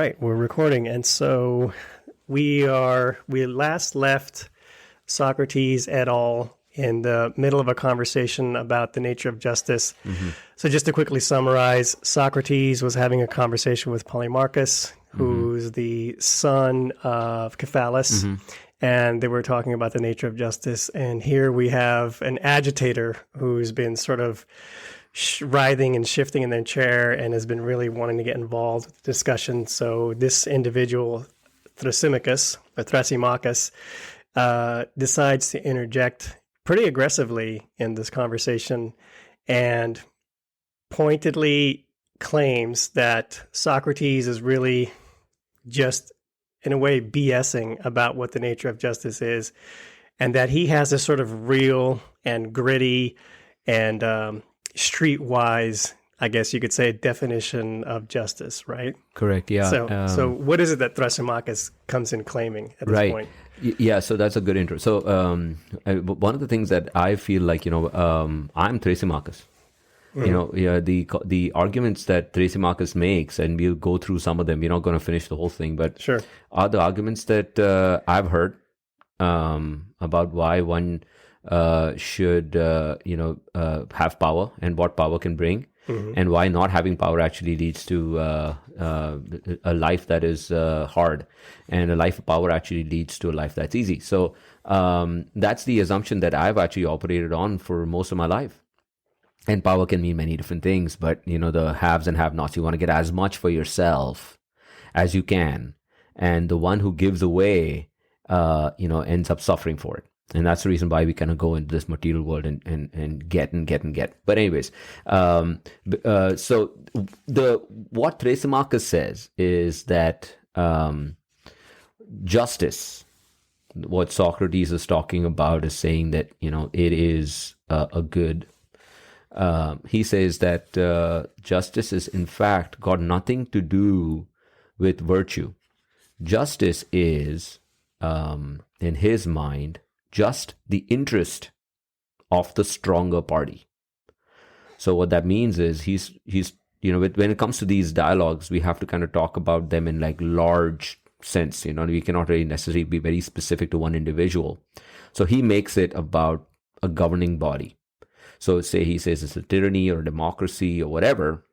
right, we're recording. And so we last left Socrates et al. In the middle of a conversation about the nature of justice. Mm-hmm. So just to quickly summarize, Socrates was having a conversation with Polemarchus, who's the son of Cephalus, and they were talking about the nature of justice. And here we have an agitator who's been sort of writhing and shifting in their chair and has been really wanting to get involved with the discussion. So this individual, Thrasymachus, decides to interject pretty aggressively in this conversation and pointedly claims that Socrates is really just, in a way, BSing about what the nature of justice is, and that he has this sort of real and gritty and streetwise, I guess you could say, definition of justice, right? Correct, yeah. So what is it that Thrasymachus comes in claiming at this point? Yeah, so that's a good intro. So one of the things that I feel like, I'm Thrasymachus. The arguments that Thrasymachus makes, and we'll go through some of them. We're not going to finish the whole thing, but sure, are the arguments that I've heard about why one should, have power and what power can bring. And why not having power actually leads to a life that is hard, and a life of power actually leads to a life that's easy. So that's the assumption that I've actually operated on for most of my life. And power can mean many different things, but the haves and have-nots. You want to get as much for yourself as you can, and the one who gives away, ends up suffering for it. And that's the reason why we kind of go into this material world and get. But anyways, so what Thrasymachus says is that justice, what Socrates is talking about, is saying that it is a good. He says that justice is in fact got nothing to do with virtue. Justice is, in his mind, just the interest of the stronger party. So what that means is he's when it comes to these dialogues, we have to kind of talk about them in like large sense. We cannot really necessarily be very specific to one individual. So he makes it about a governing body. So say he says it's a tyranny or a democracy or whatever.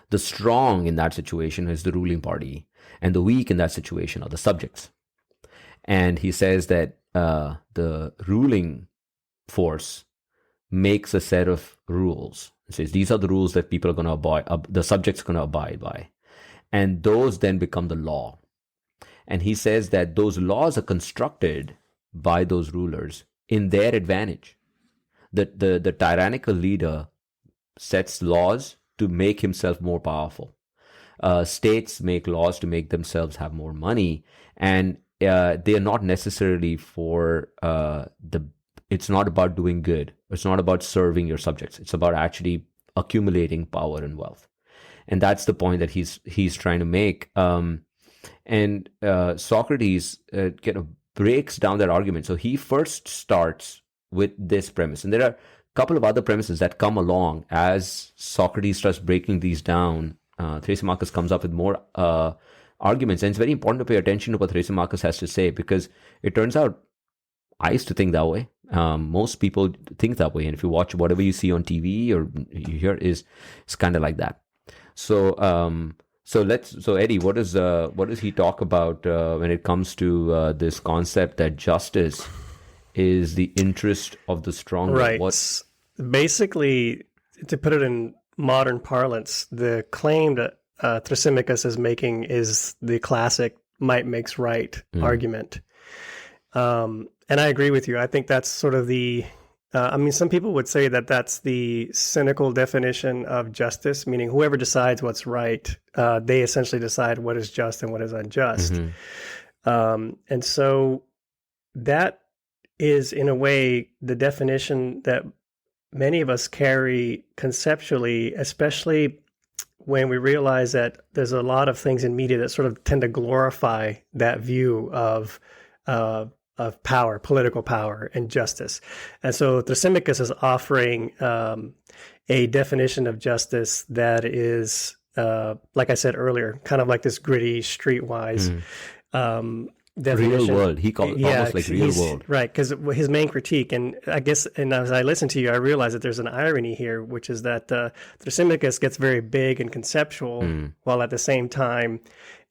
The strong in that situation is the ruling party, and the weak in that situation are the subjects. And he says that the ruling force makes a set of rules. It says these are the rules that people are going to abide, the subjects are going to abide by. And those then become the law. And he says that those laws are constructed by those rulers in their advantage. The tyrannical leader sets laws to make himself more powerful. States make laws to make themselves have more money, and they are not necessarily for it's not about doing good. It's not about serving your subjects. It's about actually accumulating power and wealth. And that's the point that he's trying to make. And Socrates kind of breaks down that argument. So he first starts with this premise. And there are a couple of other premises that come along as Socrates starts breaking these down. Thrasymachus comes up with more arguments, and it's very important to pay attention to what Thrasymachus has to say, because it turns out I used to think that way. Most people think that way, and if you watch whatever you see on TV or you hear, it's kind of like that. So Eddie, what does he talk about when it comes to this concept that justice is the interest of the stronger? Right. Basically, to put it in modern parlance, the claim that Thrasymachus is making is the classic might makes right argument. And I agree with you. I think that's sort of some people would say that that's the cynical definition of justice, meaning whoever decides what's right, they essentially decide what is just and what is unjust. And so that is, in a way, the definition that many of us carry conceptually, especially when we realize that there's a lot of things in media that sort of tend to glorify that view of power, political power, and justice. And so Thrasymachus is offering a definition of justice that is like I said earlier, kind of like this gritty, streetwise definition. Real world. He called it almost like real world. Right, because his main critique, and I guess, and as I listen to you, I realize that there's an irony here, which is that Thrasymachus gets very big and conceptual, while at the same time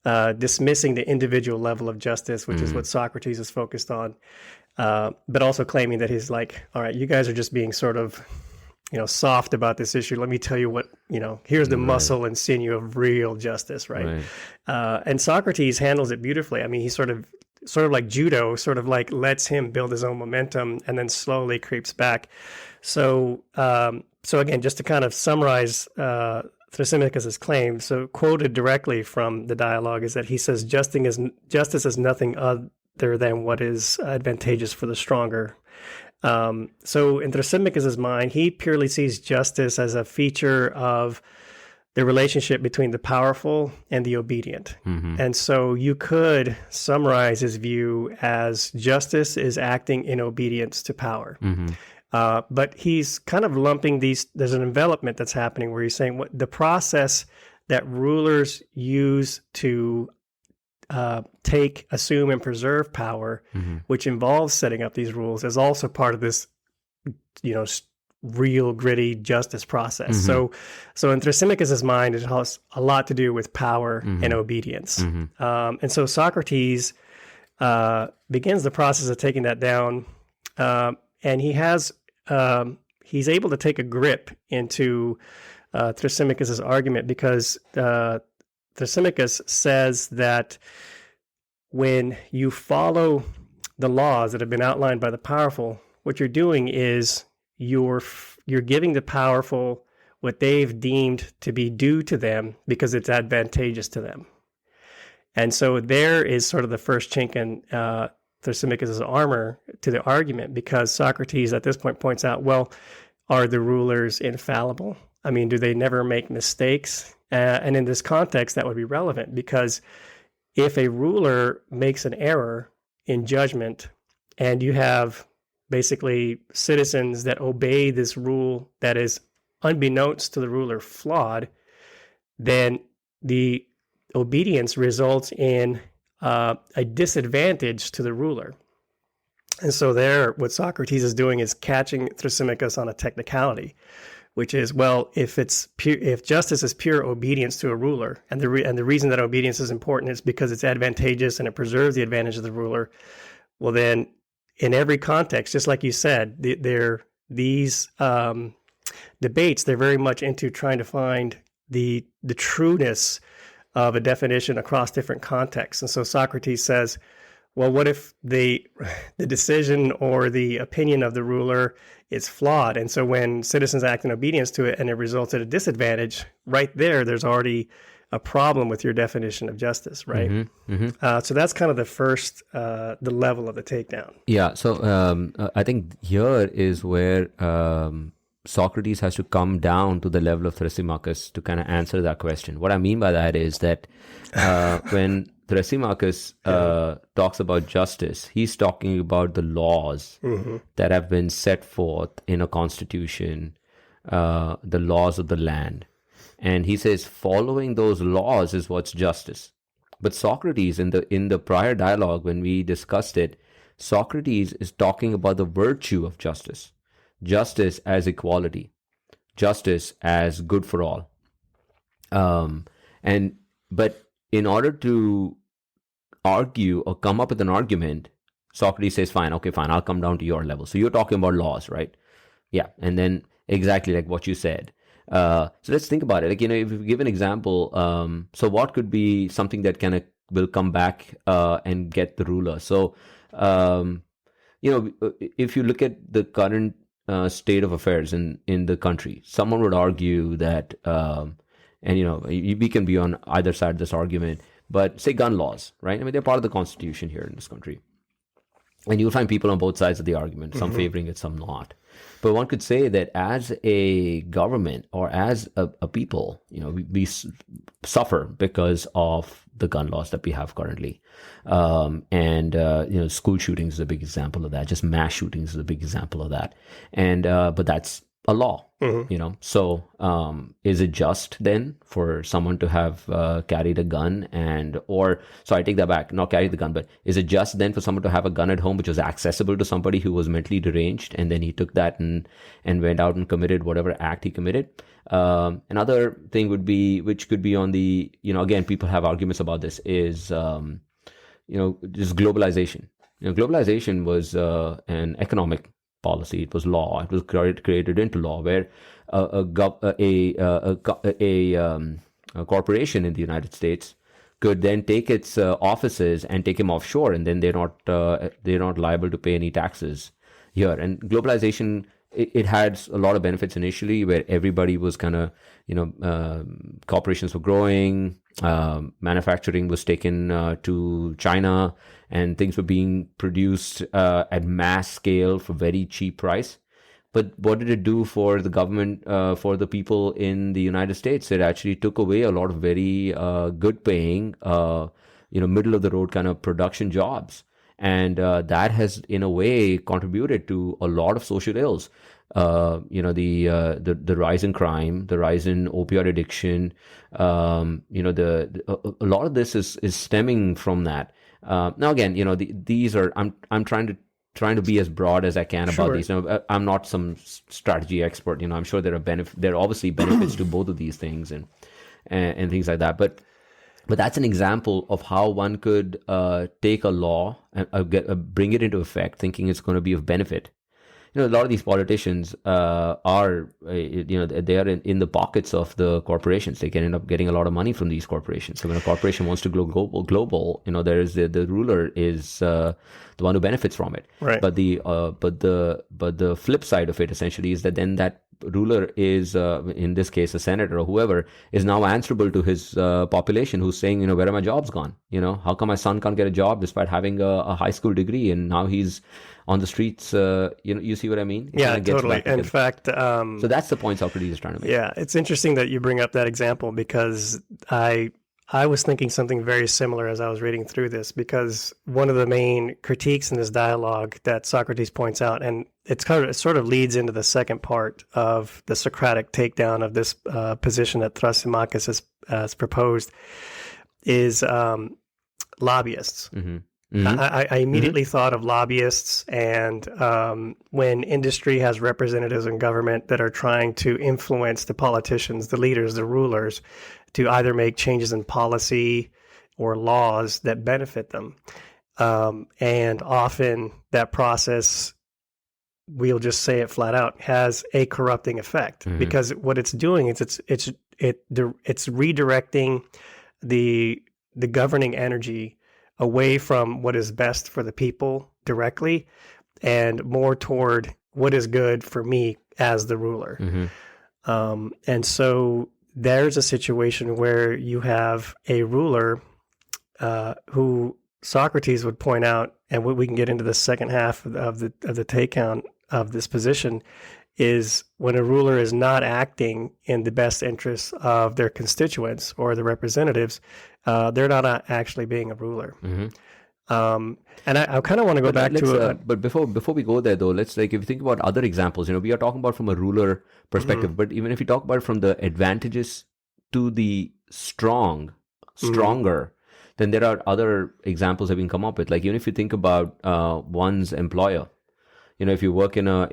dismissing the individual level of justice, which is what Socrates is focused on, but also claiming that he's like, all right, you guys are just being sort of, soft about this issue. Let me tell you what, here's the muscle and sinew of real justice, right? And Socrates handles it beautifully. I mean, he sort of like judo, sort of like lets him build his own momentum and then slowly creeps back. So again, just to kind of summarize Thrasymachus' claim, so quoted directly from the dialogue is that he says, justice is nothing other than what is advantageous for the stronger. So in Thrasymachus' mind, he purely sees justice as a feature of the relationship between the powerful and the obedient. And so you could summarize his view as justice is acting in obedience to power. But he's kind of lumping these, there's an envelopment that's happening where he's saying what the process that rulers use to take, assume, and preserve power, which involves setting up these rules, is also part of this, real gritty justice process. So in Thrasymachus' mind, it has a lot to do with power and obedience. And so Socrates begins the process of taking that down, and he's able to take a grip into Thrasymachus' argument because Thrasymachus says that when you follow the laws that have been outlined by the powerful, what you're doing is you're giving the powerful what they've deemed to be due to them because it's advantageous to them. And so there is sort of the first chink in Thrasymachus' armor to the argument, because Socrates at this point points out, well, are the rulers infallible? I mean, do they never make mistakes? And in this context, that would be relevant, because if a ruler makes an error in judgment and you have basically citizens that obey this rule that is unbeknownst to the ruler flawed, then the obedience results in a disadvantage to the ruler. And so there, what Socrates is doing is catching Thrasymachus on a technicality, which is, well, if justice is pure obedience to a ruler, and the reason that obedience is important is because it's advantageous and it preserves the advantage of the ruler, well then, in every context, just like you said, these debates, they're very much into trying to find the trueness of a definition across different contexts. And so Socrates says, well, what if the decision or the opinion of the ruler is flawed? And so when citizens act in obedience to it and it results in a disadvantage, right there's already a problem with your definition of justice, right? So that's kind of the first, the level of the takedown. Yeah, so I think here is where Socrates has to come down to the level of Thrasymachus to kind of answer that question. What I mean by that is that when Thrasymachus talks about justice, he's talking about the laws that have been set forth in a constitution, the laws of the land. And he says following those laws is what's justice. But Socrates, in the prior dialogue when we discussed it, Socrates is talking about the virtue of justice. Justice as equality. Justice as good for all. But in order to argue or come up with an argument, Socrates says, fine, I'll come down to your level. So you're talking about laws, right? Yeah. And then exactly like what you said. So let's think about it. Like, if you give an example, so what could be something that will come back and get the ruler? So, if you look at the current state of affairs in the country, someone would argue that, we can be on either side of this argument, but say gun laws, right? I mean, they're part of the Constitution here in this country. And you'll find people on both sides of the argument, some favoring it, some not. But one could say that as a government or as a people, we suffer because of the gun laws that we have currently. School shootings is a big example of that. Just mass shootings is a big example of that. And but that's a law, So is it just then for someone to have carried a gun so I take that back, not carry the gun, but is it just then for someone to have a gun at home which was accessible to somebody who was mentally deranged, and then he took that and went out and committed whatever act he committed? Another thing would be, which could be on the, again, people have arguments about this, is, just globalization. Globalization was an economic policy. It was law. It was created into law, where a corporation in the United States could then take its offices and take them offshore, and then they're not liable to pay any taxes here. And globalization, it had a lot of benefits initially, where everybody was kind of, corporations were growing, manufacturing was taken to China, and things were being produced at mass scale for very cheap price. But what did it do for the government, for the people in the United States? It actually took away a lot of very good paying, middle of the road kind of production jobs. And that has, in a way, contributed to a lot of social ills. The rise in crime, the rise in opioid addiction. A lot of this is stemming from that. Now, again, these are, I'm trying to be as broad as I can about these. I'm not some strategy expert. I'm sure there are obviously benefits to both of these things and things like that. But that's an example of how one could take a law and bring it into effect, thinking it's going to be of benefit. A lot of these politicians are, they are in the pockets of the corporations. They can end up getting a lot of money from these corporations. So when a corporation wants to go global, there is the ruler is the one who benefits from it. Right. But the flip side of it essentially is that then that ruler is, in this case, a senator or whoever, is now answerable to his population, who's saying, where are my jobs gone? How come my son can't get a job despite having a high school degree, and now he's on the streets? You see what I mean? Yeah, totally. In fact, so that's the point Socrates is trying to make. Yeah, it's interesting that you bring up that example, because I was thinking something very similar as I was reading through this, because one of the main critiques in this dialogue that Socrates points out, and it sort of leads into the second part of the Socratic takedown of this position that Thrasymachus has proposed, is lobbyists. Mm-hmm. Mm-hmm. I immediately thought of lobbyists, and when industry has representatives in government that are trying to influence the politicians, the leaders, the rulers, to either make changes in policy or laws that benefit them. And often that process, we'll just say it flat out, has a corrupting effect, because what it's doing is it's redirecting the governing energy away from what is best for the people directly, and more toward what is good for me as the ruler. And so there's a situation where you have a ruler who Socrates would point out, and what we can get into the second half of the takedown of this position, is when a ruler is not acting in the best interests of their constituents or the representatives, they're not actually being a ruler. And I kind of want to go back to but before we go there, though, let's, like, if you think about other examples, we are talking about from a ruler perspective, but even if you talk about it from the advantages to the stronger, then there are other examples that we can come up with. Like, even if you think about one's employer, if you work in a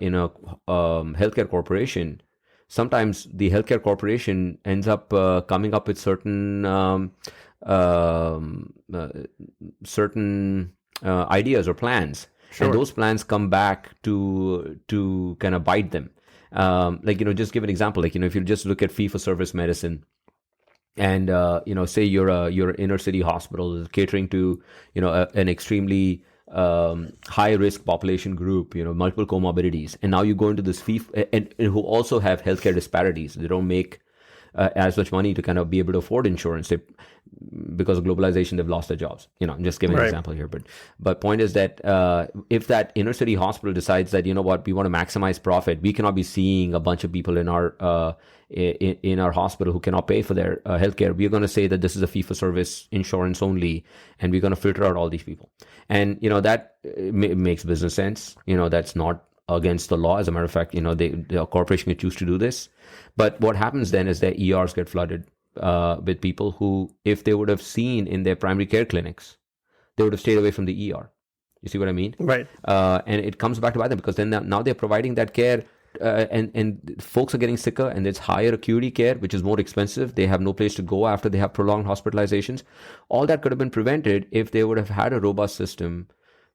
healthcare corporation, sometimes the healthcare corporation ends up coming up with certain ideas or plans, and those plans come back to kind of bite them. Just give an example. Like, if you just look at fee-for-service medicine, and say you're an inner city hospital catering to an extremely high risk population group, multiple comorbidities, and now you go into this fee and who also have healthcare disparities. They don't make as much money to kind of be able to afford insurance. Because of globalization, they've lost their jobs. I'm just giving an example here, but point is that if that inner city hospital decides that, we want to maximize profit, we cannot be seeing a bunch of people in our hospital who cannot pay for their healthcare. We're going to say that this is a fee-for-service insurance only, and we're going to filter out all these people. And that makes business sense. That's not against the law. As a matter of fact, the corporation can choose to do this. But what happens then is that ERs get flooded with people who, if they would have seen in their primary care clinics, they would have stayed away from the ER. You see what I mean? Right. And it comes back to bite them, because then now they're providing that care, and folks are getting sicker, and it's higher acuity care, which is more expensive. They have no place to go after they have prolonged hospitalizations. All that could have been prevented if they would have had a robust system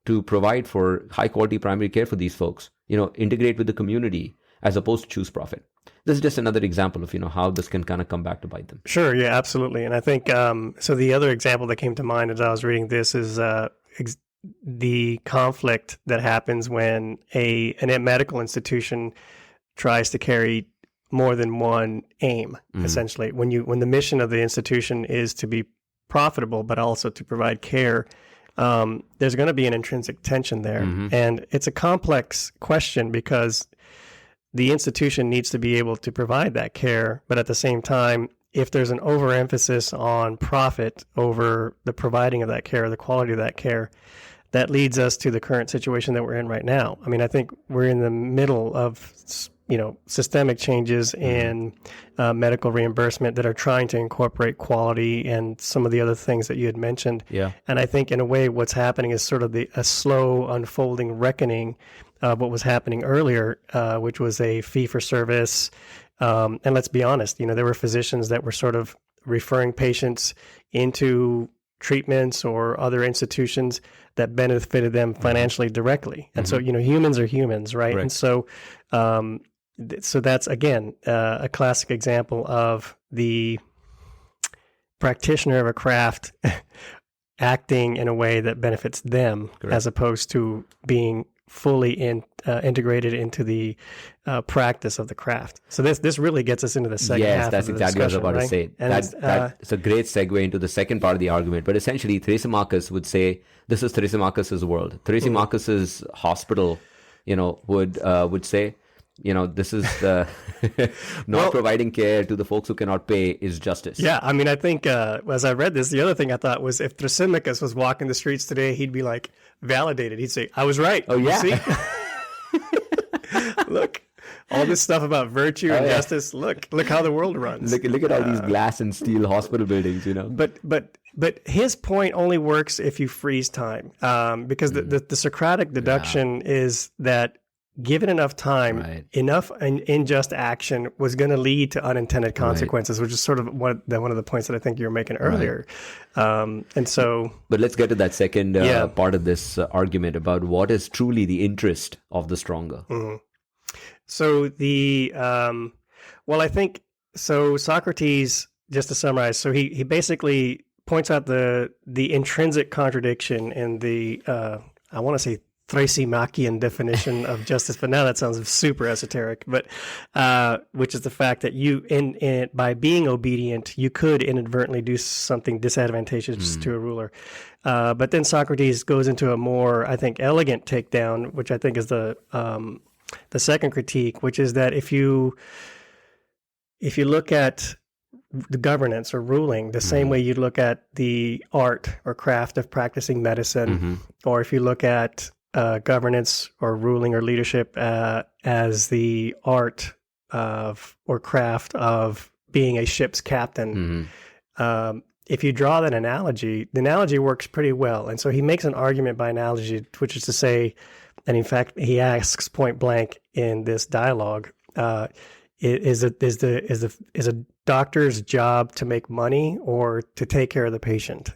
to provide for high quality primary care for these folks, integrate with the community as opposed to choose profit. This is just another example of, how this can kind of come back to bite them. Sure. Yeah, absolutely. And I think, so the other example that came to mind as I was reading this is the conflict that happens when a medical institution tries to carry more than one aim, essentially. When the mission of the institution is to be profitable, but also to provide care, there's going to be an intrinsic tension there. And it's a complex question because the institution needs to be able to provide that care, but at the same time, if there's an overemphasis on profit over the providing of that care, the quality of that care, that leads us to the current situation that we're in right now. I mean, I think we're in the middle of, systemic changes in medical reimbursement that are trying to incorporate quality and some of the other things that you had mentioned. Yeah. And I think in a way what's happening is sort of a slow unfolding reckoning of what was happening earlier, which was a fee-for-service. And let's be honest, there were physicians that were sort of referring patients into treatments or other institutions that benefited them financially directly. And so, humans are humans, right? And so, so that's, again, a classic example of the practitioner of a craft acting in a way that benefits them, as opposed to being fully integrated into the practice of the craft. So this really gets us into the second half of the discussion. Yes, that's exactly what I was about to say. And that's a great segue into the second part of the argument. But essentially, Thrasymachus would say, this is Thrasymachus' world. Thrasymachus' hospital, would say, this is the not providing care to the folks who cannot pay is justice. Yeah, I mean, I think as I read this, the other thing I thought was if Thrasymachus was walking the streets today, he'd be like validated. He'd say, I was right. Oh, yeah. You see? Look, all this stuff about virtue and justice. Look how the world runs. Look at all these glass and steel hospital buildings, But his point only works if you freeze time, because the Socratic deduction is that given enough time, enough unjust action was going to lead to unintended consequences, which is sort of one of the points that I think you were making earlier. And so, but let's get to that second part of this argument about what is truly the interest of the stronger. So I think Socrates, just to summarize, so he basically points out the intrinsic contradiction in the I want to say Thrasymachian definition of justice, but now that sounds super esoteric. But which is the fact that you, by being obedient, you could inadvertently do something disadvantageous to a ruler. But then Socrates goes into a more, I think, elegant takedown, which I think is the second critique, which is that if you look at the governance or ruling the same way you look at the art or craft of practicing medicine, or if you look at governance or ruling or leadership as the art of or craft of being a ship's captain. If you draw that analogy, the analogy works pretty well. And so he makes an argument by analogy, which is to say, and in fact, he asks point blank in this dialogue, is a doctor's job to make money or to take care of the patient?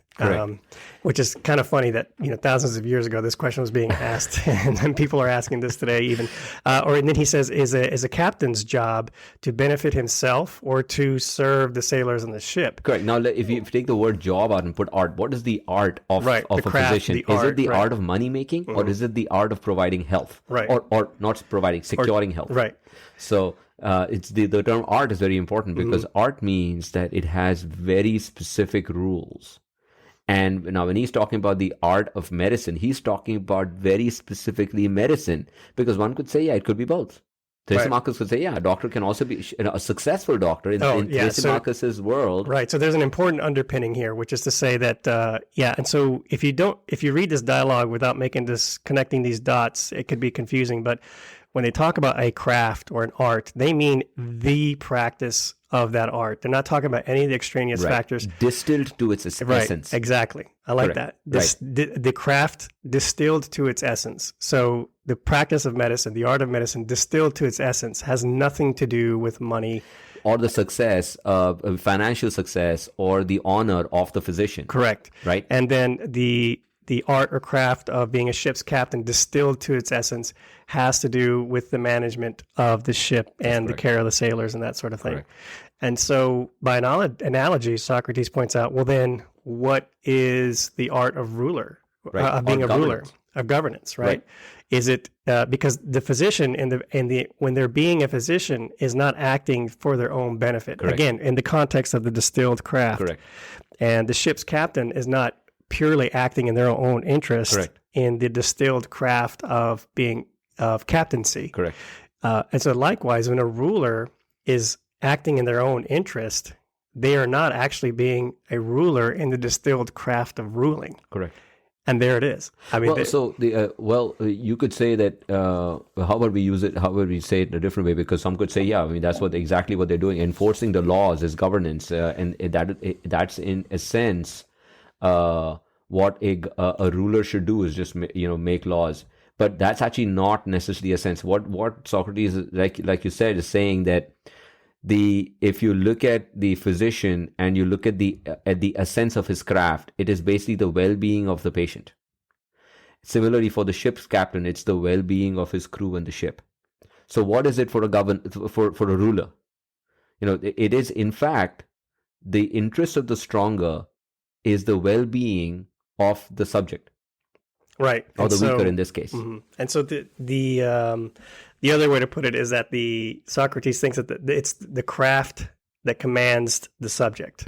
Which is kind of funny that thousands of years ago this question was being asked, and then people are asking this today even. And then he says, is a captain's job to benefit himself or to serve the sailors on the ship? Correct. Now, if you take the word job out and put art, what is the art of a physician? Is it the art of money making, or is it the art of providing health, or not providing, securing health? So. It's the term art is very important because art means that it has very specific rules. And now when he's talking about the art of medicine, he's talking about very specifically medicine, because one could say, it could be both. Thrasymachus could say, a doctor can also be a successful doctor in Thrasymachus' world. Right. So there's an important underpinning here, which is to say that, and so if you read this dialogue without connecting these dots, it could be confusing. But when they talk about a craft or an art, they mean the practice of that art. They're not talking about any of the extraneous factors. Distilled to its essence. Exactly. I like Correct. that. The craft distilled to its essence. So the practice of medicine, the art of medicine distilled to its essence, has nothing to do with money. Or the success, financial success, or the honor of the physician. Correct. Right. And then the art or craft of being a ship's captain, distilled to its essence, has to do with the management of the ship and the care of the sailors and that sort of thing. Correct. And so by analogy, Socrates points out, well, then what is the art of ruler, of being a ruler, of governance, right? Is it because the physician when they're being a physician is not acting for their own benefit? Correct. Again, in the context of the distilled craft. Correct. And the ship's captain is not purely acting in their own interest. Correct. In the distilled craft of captaincy. Correct. And so likewise, when a ruler is acting in their own interest, they are not actually being a ruler in the distilled craft of ruling. Correct. And there it is. I mean, you could say that. How about we use it? How about we say it in a different way? Because some could say, yeah, I mean that's exactly what they're doing. Enforcing the laws is governance, and that's in a sense what a ruler should do is just make laws. But that's actually not necessarily a sense. What Socrates, like you said, is saying that if you look at the physician and you look at the essence of his craft, it is basically the well-being of the patient. Similarly, for the ship's captain, it's the well-being of his crew and the ship. So, what is it for a ruler? It is in fact the interest of the stronger is the well-being of the subject, right, or the weaker in this case. Mm-hmm. And so the other way to put it is that Socrates thinks that it's the craft that commands the subject.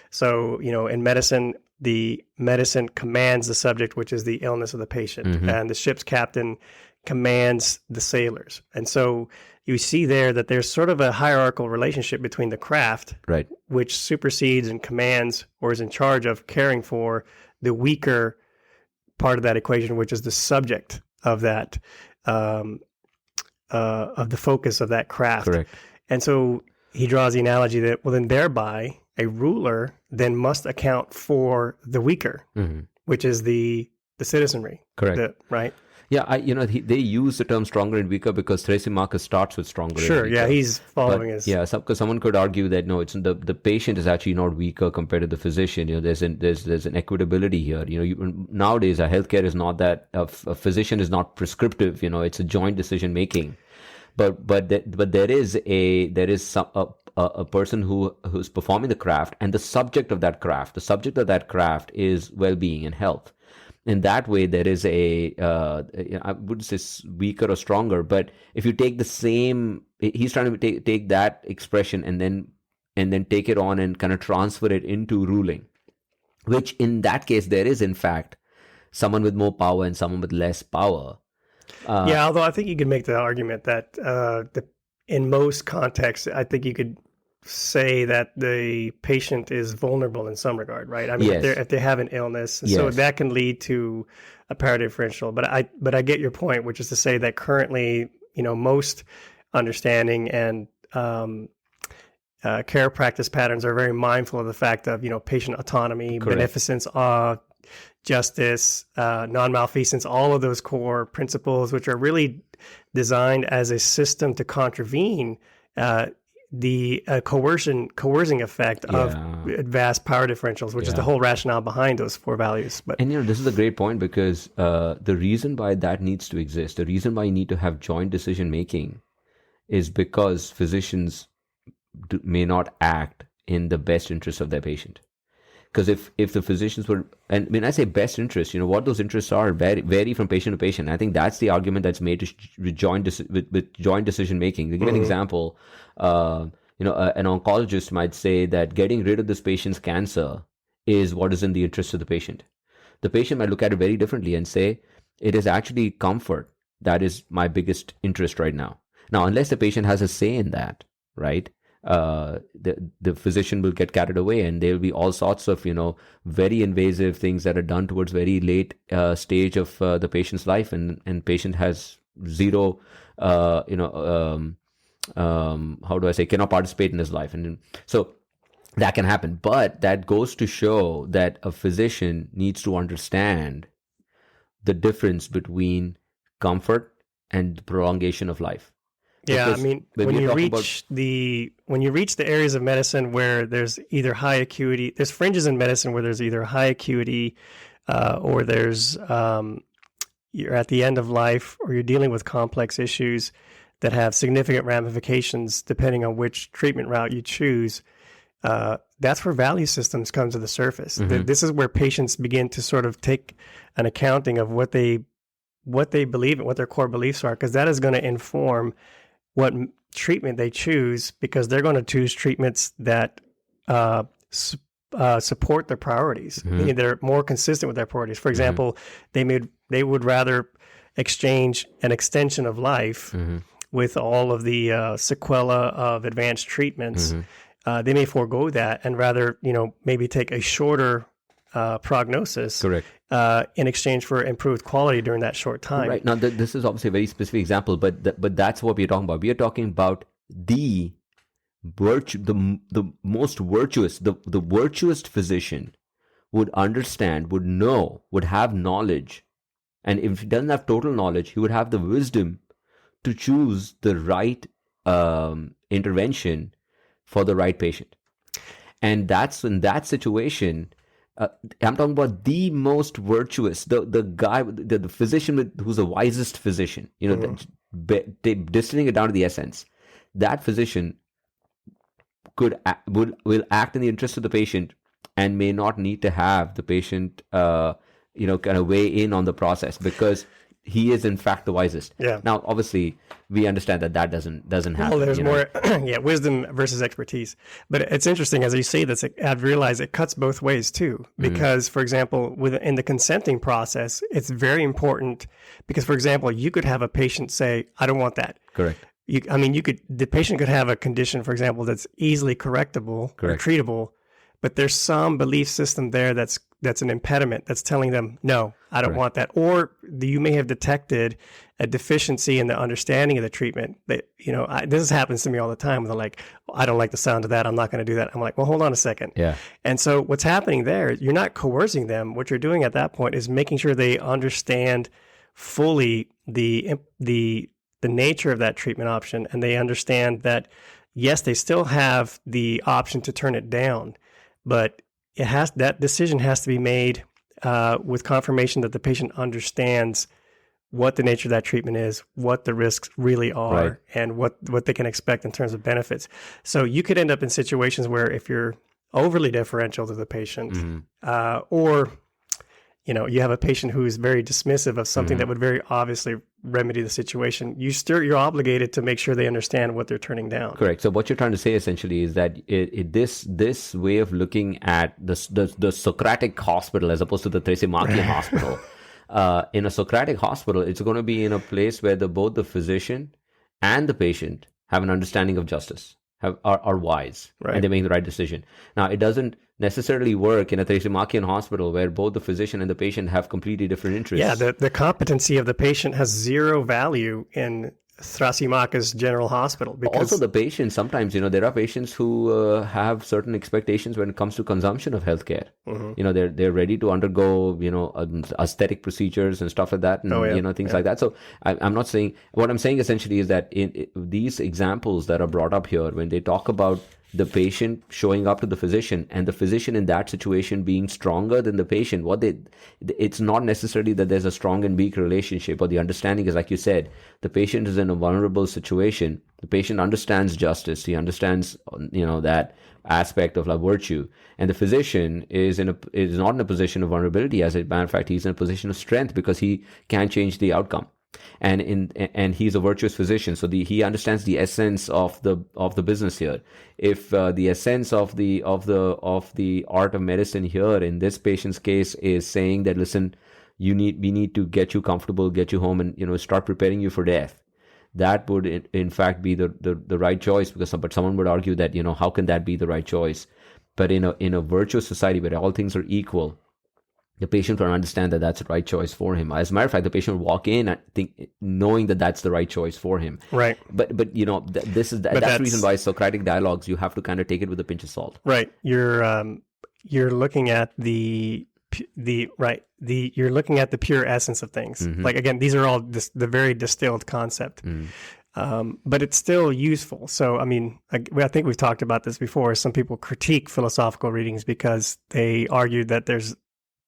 So, in medicine, the medicine commands the subject, which is the illness of the patient, and the ship's captain commands the sailors. And so you see there that there's sort of a hierarchical relationship between the craft, right, which supersedes and commands or is in charge of caring for the weaker part of that equation, which is the subject of that of the focus of that craft. Correct. And so he draws the analogy that, well, then thereby a ruler then must account for the weaker, which is the citizenry. Correct. Right? Yeah, they use the term stronger and weaker because Thrasymachus starts with stronger. Sure, and weaker. Yeah, he's following his. Yeah, because someone could argue that no, it's the patient is actually not weaker compared to the physician. There's an equitability here. Nowadays, our healthcare is not that a physician is not prescriptive. It's a joint decision making. But there is a person who's performing the craft, and the subject of that craft is well-being and health. In that way, there is I wouldn't say weaker or stronger, but if you take the same, he's trying to take that expression and then take it on and kind of transfer it into ruling, which in that case, there is in fact someone with more power and someone with less power. Although I think you could make the argument that in most contexts, I think you could say that the patient is vulnerable in some regard, right? I mean, yes. if they have an illness, so that can lead to a power differential. But I get your point, which is to say that currently, most understanding and care practice patterns are very mindful of the fact of patient autonomy, Correct. beneficence, justice, non-malfeasance, all of those core principles, which are really designed as a system to contravene the coercing effect of vast power differentials, which is the whole rationale behind those four values. And this is a great point because the reason why that needs to exist, the reason why you need to have joint decision making, is because physicians may not act in the best interest of their patient. Because if the physicians were, and when I say best interest, what those interests are vary from patient to patient. I think that's the argument that's made with joint decision making. To give an example, an oncologist might say that getting rid of this patient's cancer is what is in the interest of the patient. The patient might look at it very differently and say, it is actually comfort that is my biggest interest right now. Now, unless the patient has a say in that, right? The physician will get carried away, and there will be all sorts of very invasive things that are done towards very late stage of the patient's life, and patient has zero, how do I say, cannot participate in his life. And so that can happen. But that goes to show that a physician needs to understand the difference between comfort and prolongation of life. Yeah, Because I mean, when you reach the areas of medicine where there's either high acuity, there's fringes in medicine where there's either high acuity, or there's you're at the end of life, or you're dealing with complex issues that have significant ramifications depending on which treatment route you choose. That's where value systems come to the surface. This is where patients begin to sort of take an accounting of what they believe and what their core beliefs are, because that is going to inform what treatment they choose, because they're going to choose treatments that support their priorities, meaning they're more consistent with their priorities. For example, they would rather exchange an extension of life with all of the sequela of advanced treatments. They may forego that and rather, maybe take a shorter prognosis, correct, in exchange for improved quality during that short time. Right. Now, this is obviously a very specific example, but that's what we're talking about. We are talking about the most virtuous, the virtuous physician would understand, would know, would have knowledge. And if he doesn't have total knowledge, he would have the wisdom to choose the right intervention for the right patient. And that's in that situation, I'm talking about the most virtuous, the guy, the physician who's the wisest physician, distilling it down to the essence. That physician will act in the interest of the patient and may not need to have the patient, kind of weigh in on the process, because he is in fact the wisest. Yeah. Now, obviously, we understand that doesn't happen. Well, there's more, wisdom versus expertise. But it's interesting, as you say this, I've realized it cuts both ways too. Because, for example, in the consenting process, it's very important because, for example, you could have a patient say, "I don't want that." Correct. The patient could have a condition, for example, that's easily correctable or treatable, but there's some belief system there that's an impediment that's telling them, no, I don't want that. Or you may have detected a deficiency in the understanding of the treatment. That, this happens to me all the time. They're like, I don't like the sound of that. I'm not going to do that. I'm like, well, hold on a second. Yeah. And so what's happening there, you're not coercing them. What you're doing at that point is making sure they understand fully the nature of that treatment option. And they understand that, yes, they still have the option to turn it down, but that decision has to be made with confirmation that the patient understands what the nature of that treatment is, what the risks really are, and what they can expect in terms of benefits. So you could end up in situations where if you're overly deferential to the patient, or you have a patient who is very dismissive of something that would very obviously remedy the situation, you're obligated to make sure they understand what they're turning down. Correct. So what you're trying to say essentially is that this way of looking at the Socratic hospital as opposed to the Thrasymachus hospital, in a Socratic hospital, it's going to be in a place where both the physician and the patient have an understanding of justice, are wise, and they make the right decision. Now, it doesn't necessarily work in a Thrasymachus hospital where both the physician and the patient have completely different interests. Yeah, the competency of the patient has zero value in Thrasymachus General Hospital. Because also the patients, sometimes, there are patients who have certain expectations when it comes to consumption of healthcare. They're ready to undergo, aesthetic procedures and stuff like that, and things like that. So I'm not saying, what I'm saying essentially is that in these examples that are brought up here, when they talk about the patient showing up to the physician and the physician in that situation being stronger than the patient, it's not necessarily that there's a strong and weak relationship, or the understanding is, like you said, the patient is in a vulnerable situation. The patient understands justice. He understands, that aspect of virtue, and the physician is not in a position of vulnerability. As a matter of fact, he's in a position of strength because he can change the outcome. And he's a virtuous physician, so he understands the essence of the business here. If the essence of the art of medicine here in this patient's case is saying that, listen, we need to get you comfortable, get you home, and start preparing you for death, that would in fact be the right choice. But someone would argue that, how can that be the right choice? But in a virtuous society where all things are equal, the patient will understand that that's the right choice for him. As a matter of fact, the patient will walk in, I think, knowing that that's the right choice for him. Right. But that's the reason why Socratic dialogues, you have to kind of take it with a pinch of salt. Right. You're looking at you're looking at the pure essence of things. Mm-hmm. Like, again, these are all the very distilled concept. But it's still useful. So, I mean, I think we've talked about this before. Some people critique philosophical readings because they argue that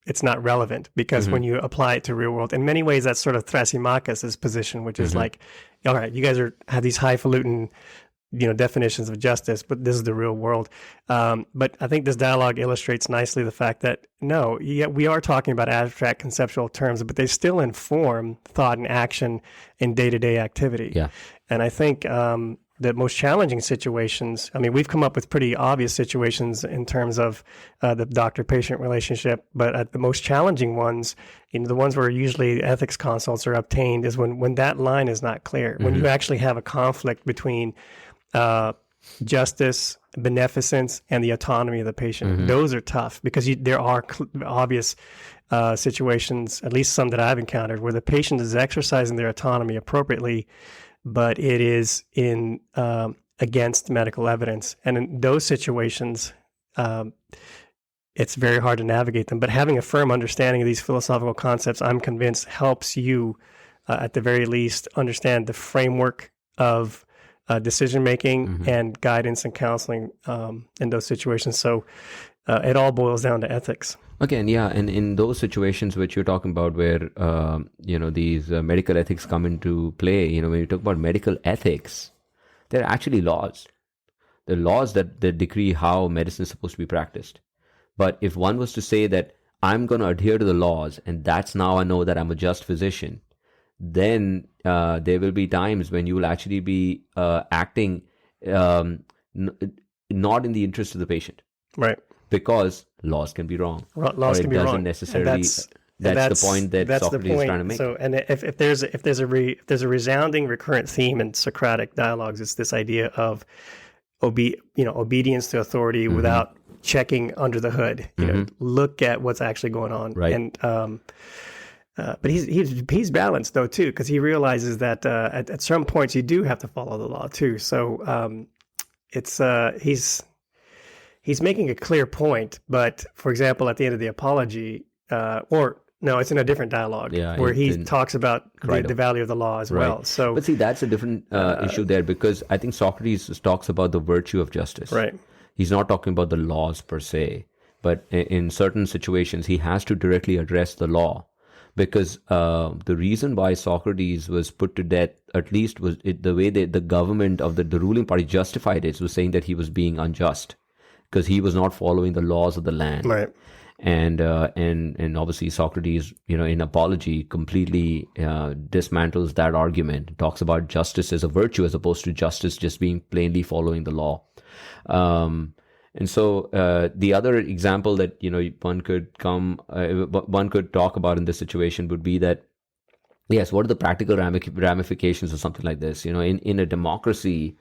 it's not relevant, because when you apply it to real world, in many ways, that's sort of Thrasymachus' position, which is like, all right, you guys have these highfalutin, definitions of justice, but this is the real world. But I think this dialogue illustrates nicely the fact that we are talking about abstract conceptual terms, but they still inform thought and action in day-to-day activity. Yeah. And I think the most challenging situations, I mean, we've come up with pretty obvious situations in terms of the doctor-patient relationship, but the most challenging ones, the ones where usually ethics consults are obtained, is when that line is not clear, when you actually have a conflict between justice, beneficence, and the autonomy of the patient. Those are tough because there are obvious situations, at least some that I've encountered, where the patient is exercising their autonomy appropriately, but it is in against medical evidence. And in those situations, it's very hard to navigate them. But having a firm understanding of these philosophical concepts, I'm convinced, helps you, at the very least, understand the framework of decision-making and guidance and counseling in those situations. So it all boils down to ethics. Again, yeah, and in those situations which you're talking about where, these medical ethics come into play, when you talk about medical ethics, there are actually laws. There are laws that decree how medicine is supposed to be practiced. But if one was to say that I'm going to adhere to the laws, and that's now I know that I'm a just physician, then there will be times when you will actually be acting not in the interest of the patient. Right. Because laws can be wrong. Laws can be wrong. Necessarily. That's the point that Socrates is trying to make. So, and if there's a resounding recurrent theme in Socratic dialogues, it's this idea of obedience to authority without checking under the hood. Look at what's actually going on. Right. And but he's balanced though too, because he realizes that at some points you do have to follow the law too. So he's making a clear point. But for example, at the end of the Apology, it's in a different dialogue where he talks about the value of the law as well. So, but see, that's a different issue there, because I think Socrates talks about the virtue of justice. Right. He's not talking about the laws per se, but in certain situations he has to directly address the law. Because the reason why Socrates was put to death, at least was the way the government of the ruling party justified it, was saying that he was being unjust because he was not following the laws of the land. Right. And obviously Socrates, in Apology, completely dismantles that argument. Talks about justice as a virtue as opposed to justice just being plainly following the law. And so the other example that one could talk about in this situation would be that, yes, what are the practical ramifications of something like this? In a democracy,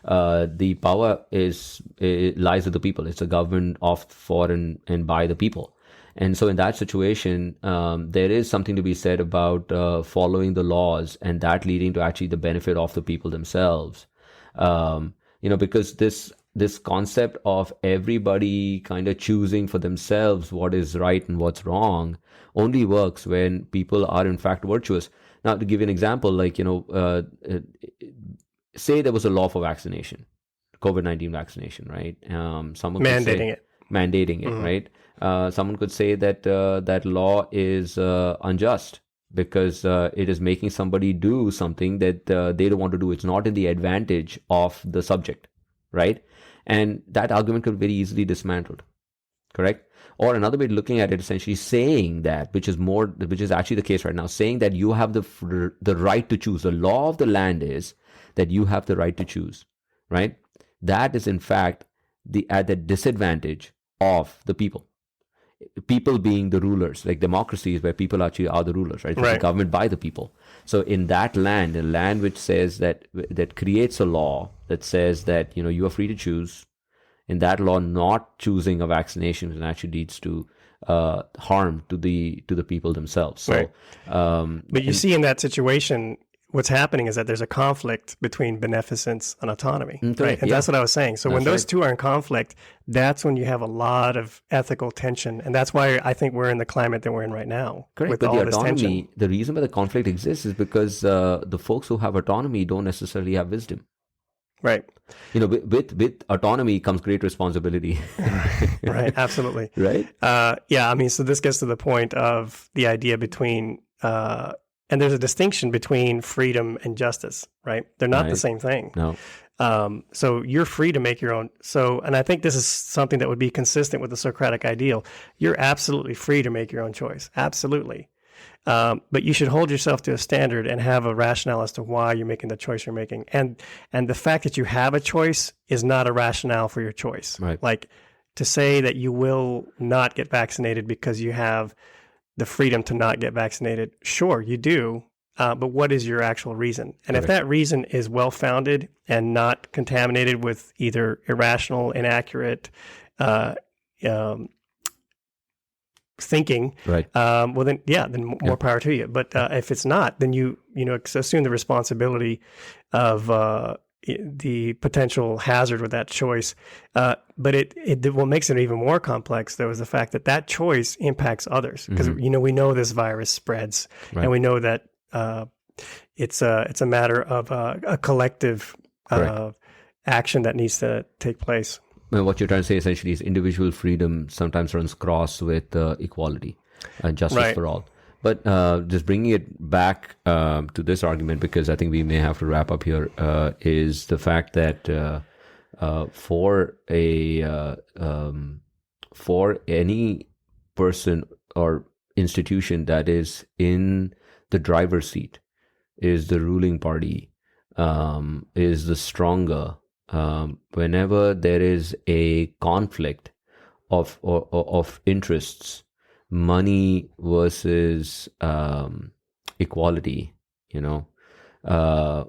the power lies with the people. It's a government of, for, and by the people. And so in that situation, there is something to be said about following the laws and that leading to actually the benefit of the people themselves. Because this concept of everybody kind of choosing for themselves what is right and what's wrong only works when people are in fact virtuous. Now, to give you an example, say there was a law for vaccination, COVID-19 vaccination, right? Someone mandating it, right? Someone could say that that law is unjust because it is making somebody do something that they don't want to do. It's not in the advantage of the subject, right? And that argument could be very easily dismantled, correct? Or another way of looking at it, essentially saying that, which is actually the case right now, saying that you have the right to choose. The law of the land is that you have the right to choose, right? That is in fact at the disadvantage of the people. People being the rulers, like democracy is where people actually are the rulers, right? It's the government by the people. So in that land, a land which says that creates a law that says that, you are free to choose, in that law, not choosing a vaccination actually leads to harm to the people themselves. So, Right. But you see in that situation, what's happening is that there's a conflict between beneficence and autonomy, right? And that's what I was saying. So when those two are in conflict, that's when you have a lot of ethical tension, and that's why I think we're in the climate that we're in right now. Correct. With but all the this autonomy, tension. the reason why the conflict exists is because the folks who have autonomy don't necessarily have wisdom. Right. With autonomy comes great responsibility. Right. Absolutely. Right. Yeah. I mean, so this gets to the point of the idea between. And there's a distinction between freedom and justice, right? They're not the same thing. No. So you're free to make your own. So, and I think this is something that would be consistent with the Socratic ideal. You're absolutely free to make your own choice. Absolutely. But you should hold yourself to a standard and have a rationale as to why you're making the choice you're making. And the fact that you have a choice is not a rationale for your choice. Right. Like to say that you will not get vaccinated because you have the freedom to not get vaccinated. Sure, you do. But what is your actual reason? And if that reason is well-founded and not contaminated with either irrational, inaccurate thinking, right? Well, then more power to you. But if it's not, then you assume the responsibility of the potential hazard with that choice. But what makes it even more complex, though, is the fact that choice impacts others. Because, we know this virus spreads, and we know that it's a matter of a collective action that needs to take place. Well, what you're trying to say essentially is individual freedom sometimes runs cross with equality and justice for all. But just bringing it back to this argument, because I think we may have to wrap up here, is the fact that for any person or institution that is in the driver's seat, is the ruling party, is the stronger. Whenever there is a conflict of interests, money versus equality, I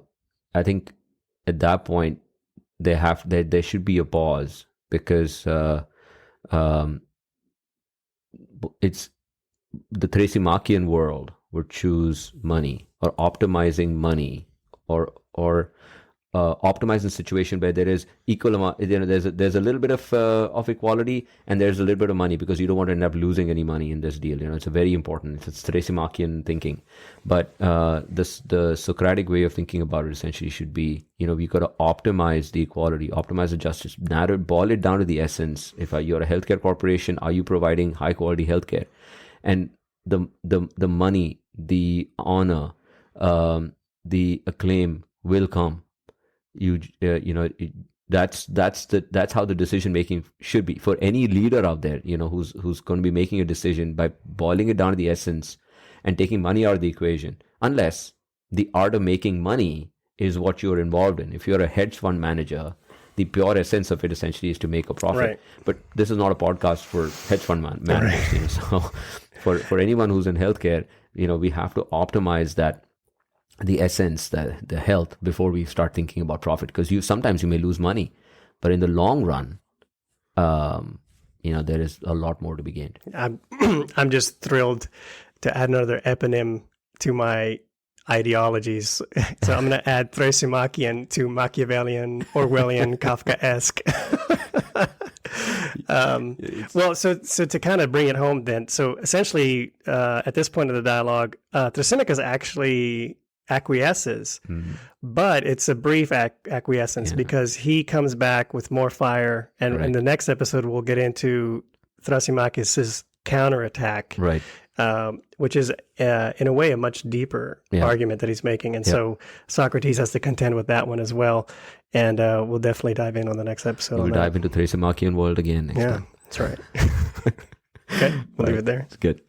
think at that point there should be a pause, because it's the Thrasymachus world would choose money, or optimizing money, or optimize a situation where there is equal amount. There's a little bit of equality, and there's a little bit of money, because you don't want to end up losing any money in this deal. It's a very important. It's Thrasymachus thinking, but the Socratic way of thinking about it essentially should be, we got to optimize the equality, optimize the justice, boil it down to the essence. If you're a healthcare corporation, are you providing high quality healthcare? And the money, the honor, the acclaim will come. That's how the decision making should be for any leader out there, who's going to be making a decision by boiling it down to the essence and taking money out of the equation, unless the art of making money is what you're involved in. If you're a hedge fund manager, the pure essence of it essentially is to make a profit. Right. But this is not a podcast for hedge fund managers. Right. So for anyone who's in healthcare, we have to optimize the essence, the health, before we start thinking about profit, because sometimes you may lose money, but in the long run, there is a lot more to be gained. I'm just thrilled to add another eponym to my ideologies. So I'm going to add Thrasymachus to Machiavellian, Orwellian, Kafkaesque. Well, so to kind of bring it home then, so essentially at this point of the dialogue, Thrasymachus actually acquiesces, but it's a brief acquiescence, because he comes back with more fire, and in the next episode we'll get into Thrasymachus' counterattack, which is in a way a much deeper argument that he's making, and so Socrates has to contend with that one as well, and we'll definitely dive in on the next episode. We'll dive into Thrasymachus world again next time. That's right. Okay, we'll leave it there. It's good.